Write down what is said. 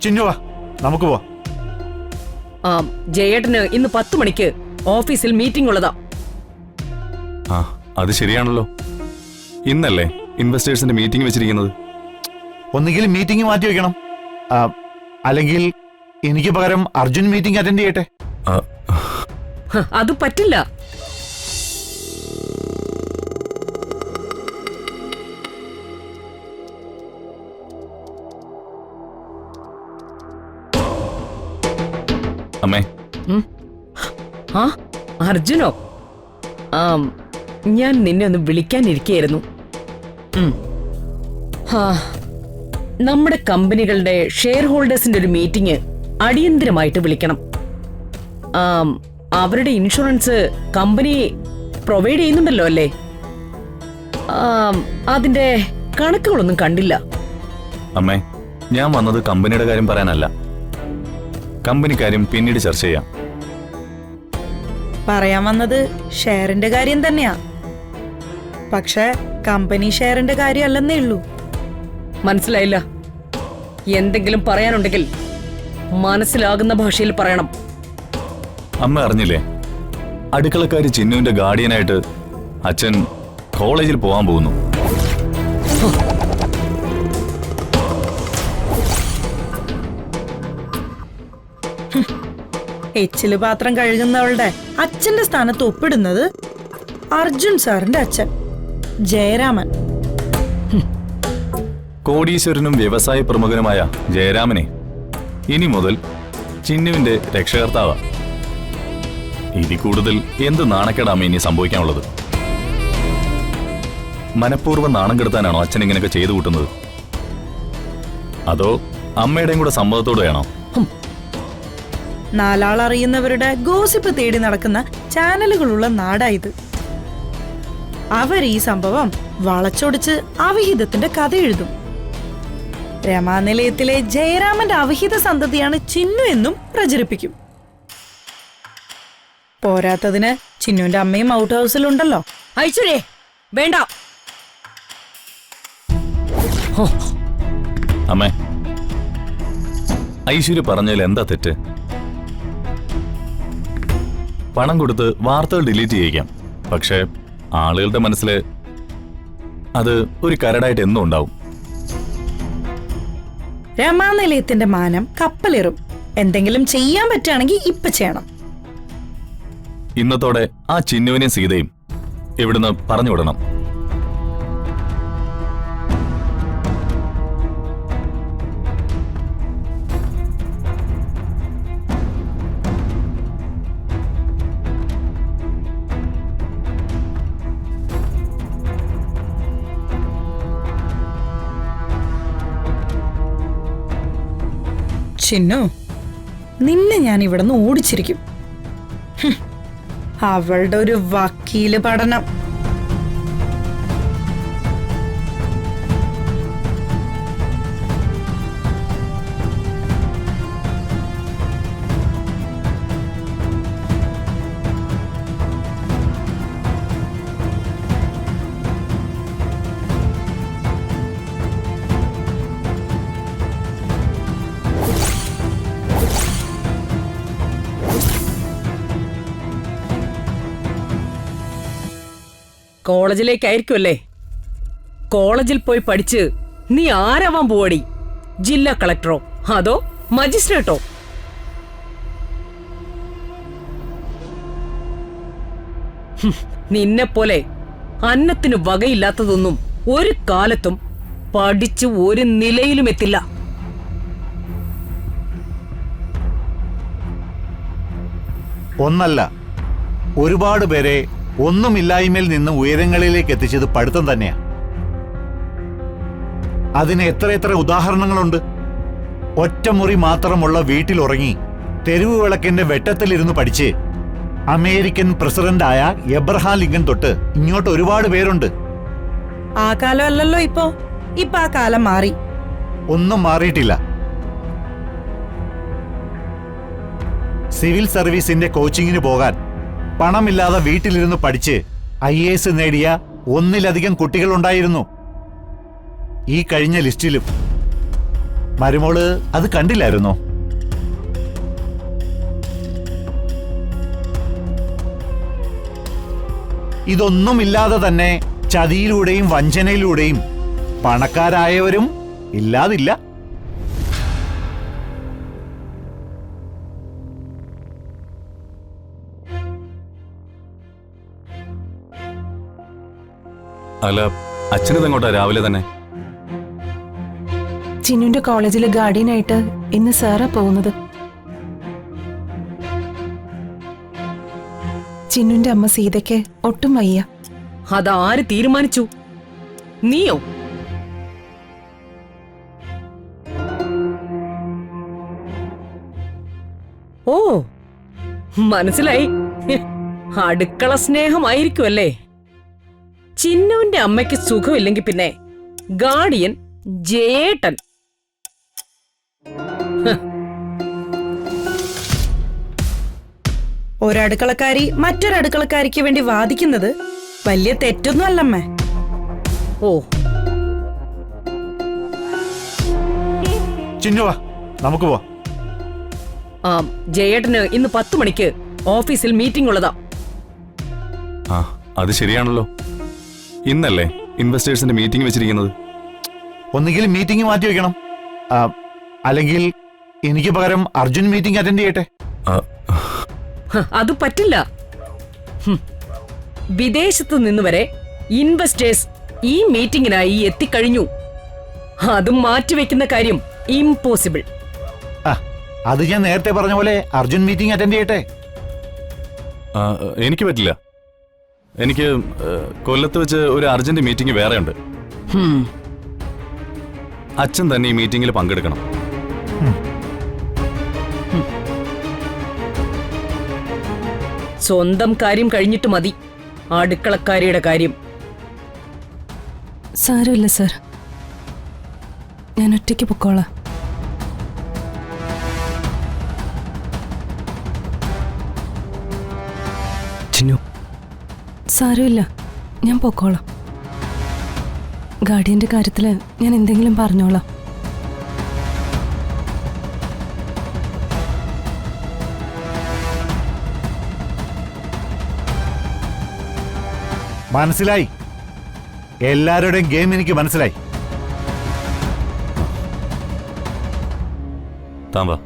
ചിന്നു വാ, നമുക്ക് പോവാം. ജയേട്ടന് ഇന്ന് 10 മണിക്ക് ഓഫീസിൽ മീറ്റിംഗ് ഉള്ളതാ. ആ അത് ശരിയാണല്ലോ. ഇന്നല്ലേ ഇൻവെസ്റ്റേഴ്സിന്റെ മീറ്റിംഗ് വെച്ചിരിക്കുന്നത്? ഒന്നുകിൽ മീറ്റിംഗ് മാറ്റി വെക്കണം, അല്ലെങ്കിൽ എനിക്ക് പകരം അർജുൻ മീറ്റിംഗ് അറ്റൻഡ് ചെയ്യട്ടെ. അത് പറ്റില്ല. അമ്മേ. അർജുനോ? ഞാൻ നിന്നെ ഒന്ന് വിളിക്കാനിരിക്കുകയായിരുന്നു. നമ്മുടെ കമ്പനികളുടെ ഷെയർ ഹോൾഡേഴ്സിന്റെ ഒരു മീറ്റിംഗ് അടിയന്തരമായിട്ട് വിളിക്കണം. അവരുടെ ഇൻഷുറൻസ് കമ്പനി പ്രൊവൈഡ് ചെയ്യുന്നുണ്ടല്ലോ അല്ലേ? അതിന്റെ കണക്കുകളൊന്നും കണ്ടില്ല. അമ്മേ, ഞാൻ വന്നത് കമ്പനിയുടെ കാര്യം പറയാനല്ല. കമ്പനി കാര്യം പിന്നീട് ചർച്ച ചെയ്യാം. പറയാൻ വന്നത് ഷെയറിന്റെ കാര്യം തന്നെയാ. പക്ഷെ കമ്പനി ഷെയറിന്റെ കാര്യം അല്ലെന്നേ ഉള്ളൂ. മനസ്സിലായില്ല. എന്തെങ്കിലും പറയാനുണ്ടെങ്കിൽ മനസ്സിലാകുന്ന ഭാഷയിൽ പറയണം. അമ്മ അറിഞ്ഞില്ലേ, അടുക്കളക്കാരി ചിന്നുവിന്റെ ഗാർഡിയനായിട്ട് അച്ഛൻ കോളേജിൽ പോവാൻ പോകുന്നു. എച്ചില് പാത്രം കഴുകുന്നവളുടെ അച്ഛന്റെ സ്ഥാനത്ത് ഒപ്പിടുന്നത് അർജുൻ സാറിന്റെ അച്ഛൻ ജയരാമൻ. കോടീശ്വരനും വ്യവസായ പ്രമുഖനുമായ ജയരാമനെ ഇനി മുതൽ ചിന്നുവിന്റെ രക്ഷകർത്താവാ. ഇതിൽ കൂടുതൽ എന്ത് നാണക്കേടാമേ ഇനി സംഭവിക്കാനുള്ളത്? മനഃപൂർവ്വം നാണം കെടുത്താനാണോ അച്ഛൻ ഇങ്ങനെയൊക്കെ ചെയ്തു കൂട്ടുന്നത്? അതോ അമ്മയുടെയും കൂടെ സമ്മതത്തോടെയാണോ? നാലാളറിയുന്നവരുടെ ഗോസിപ്പ് തേടി നടക്കുന്ന ചാനലുകളുള്ള നാടായത്. അവർ ഈ സംഭവം വളച്ചൊടിച്ച് അവിഹിതത്തിന്റെ കഥ എഴുതും. രമാനിലയത്തിലെ ജയരാമന്റെ അവിഹിത സന്തതിയാണ് ചിന്നു എന്നും പ്രചരിപ്പിക്കും. പോരാത്തതിന് ചിന്നുവിന്റെ അമ്മയും ഔട്ട് ഹൗസിലുണ്ടല്ലോ. ഐശ്വര്യേ വേണ്ട. അമ്മേ, ഐശ്വര്യ പറഞ്ഞതിൽ എന്താ തെറ്റ്? പണം കൊടുത്ത് വാർത്തകൾ ഡിലീറ്റ് ചെയ്യിക്കാം, പക്ഷെ ആളുകളുടെ മനസ്സിൽ അത് ഒരു കരടായിട്ട് എന്നും ഉണ്ടാവും. രമാനിലയത്തിന്റെ മാനം കപ്പലേറും. എന്തെങ്കിലും ചെയ്യാൻ പറ്റുകയാണെങ്കിൽ ഇപ്പൊ ചെയ്യണം. ഇന്നത്തോടെ ആ ചിന്നുവിനെയും സീതയും ഇവിടുന്ന് പറഞ്ഞു വിടണം. ചിന്നു, നിന്നെ ഞാൻ ഇവിടുന്ന് ഓടിച്ചിരിക്കും. അവളുടെ ഒരു വക്കീല് പഠനം. കോളേജിലേക്കായിരിക്കുമല്ലേ? കോളേജിൽ പോയി പഠിച്ച് നീ ആരാവാൻ പോവടി? ജില്ലാ കളക്ടറോ അതോ മജിസ്ട്രേട്ടോ? നിന്നെപ്പോലെ അന്നത്തിനു വകയില്ലാത്തതൊന്നും ഒരു കാലത്തും പഠിച്ച് ഒരു നിലയിലും എത്തില്ല. ഒന്നല്ല, ഒരുപാട് പേരെ ഒന്നുമില്ലായ്മയിൽ നിന്ന് ഉയരങ്ങളിലേക്ക് എത്തിച്ചത് പഠിത്തം തന്നെയാ. അതിന് എത്ര ഉദാഹരണങ്ങളുണ്ട്. ഒറ്റമുറി മാത്രമുള്ള വീട്ടിലുറങ്ങി തെരുവ് വിളക്കിന്റെ വെട്ടത്തിലിരുന്ന് പഠിച്ച് അമേരിക്കൻ പ്രസിഡന്റായ എബ്രഹാം ലിങ്കൺ തൊട്ട് ഇങ്ങോട്ട് ഒരുപാട് പേരുണ്ട്. ആ കാലം അല്ലല്ലോ ഇപ്പൊ. ആ കാലം മാറി. ഒന്നും മാറിയിട്ടില്ല. സിവിൽ സർവീസിന്റെ കോച്ചിങ്ങിന് പോകാൻ പണമില്ലാതെ വീട്ടിലിരുന്ന് പഠിച്ച് IAS നേടിയ ഒന്നിലധികം കുട്ടികളുണ്ടായിരുന്നു ഈ കഴിഞ്ഞ ലിസ്റ്റിലും. മരുമോള് അത് കണ്ടില്ലായിരുന്നോ? ഇതൊന്നുമില്ലാതെ തന്നെ ചതിയിലൂടെയും വഞ്ചനയിലൂടെയും പണക്കാരായവരും ഇല്ലാതില്ല. അല്ല, അച്ഛനിതെങ്ങോട്ടാ രാവിലെ തന്നെ? ചിന്നുന്റെ കോളേജിലെ ഗാർഡിയനായിട്ട് ഇന്ന് സാറാ പോകുന്നത്. ചിന്നുന്റെ അമ്മ സീതയ്ക്ക് ഒട്ടും വയ്യ. അതാര് തീരുമാനിച്ചു? നീയോ? ഓ, മനസ്സിലായി. അടുക്കള സ്നേഹമായിരിക്കുമല്ലേ? ചിന്നുവിന്റെ അമ്മയ്ക്ക് സുഖമില്ലെങ്കിൽ പിന്നെ ഗാർഡിയൻ ജയേട്ടൻ. ഒരടുക്കളക്കാരി മറ്റൊരടുക്കളക്കാരിക്ക് വേണ്ടി വാദിക്കുന്നത് വലിയ തെറ്റൊന്നും അല്ലമ്മേ. ഓ, ചിന്നുവാ, നമുക്ക് പോവാം. ആ ജയേട്ടന് ഇന്ന് 10 മണിക്ക് ഓഫീസിൽ മീറ്റിംഗ് ഉള്ളതാ. ആ, അത് ശരിയാണല്ലോ. ഇന്നല്ലേ ഇൻവെസ്റ്റേഴ്സിന്റെ മീറ്റിംഗ് വെച്ചിരിക്കുന്നത്? ഒന്നുകിൽ മീറ്റിംഗ് മാറ്റി വെക്കണം, അല്ലെങ്കിൽ എനിക്ക് പകരം അർജുൻ മീറ്റിംഗ് അറ്റൻഡ് ചെയ്യട്ടെ. അത് പറ്റില്ല. വിദേശത്ത് നിന്ന് വരെ ഇൻവെസ്റ്റേഴ്സ് ഈ മീറ്റിംഗിനായി എത്തിക്കഴിഞ്ഞു. അതും മാറ്റിവെക്കുന്ന കാര്യം ഇംപോസിബിൾ. അത് ഞാൻ നേരത്തെ പറഞ്ഞ പോലെ അർജുൻ മീറ്റിംഗ് അറ്റൻഡ് ചെയ്യട്ടെ. എനിക്ക് പറ്റില്ല. എനിക്ക് കൊല്ലത്ത് വെച്ച് ഒരു അർജന്റ് മീറ്റിംഗ് വേറെ ഉണ്ട്. അച്ഛൻ തന്നെ ഈ മീറ്റിംഗിൽ പങ്കെടുക്കണം. സ്വന്തം കാര്യം കഴിഞ്ഞിട്ട് മതി അടുക്കളക്കാരിയുടെ കാര്യം. സാരമില്ല സാർ, ഞാൻ ഒറ്റയ്ക്ക് പൊക്കോളാം. സാരമില്ല, ഞാൻ പൊക്കോളാം. ഗാർഡിയന്റെ കാര്യത്തില് ഞാൻ എന്തെങ്കിലും പറഞ്ഞോളാം. മനസ്സിലായി, എല്ലാവരുടെയും ഗെയിം എനിക്ക് മനസ്സിലായി. താൻ വാ.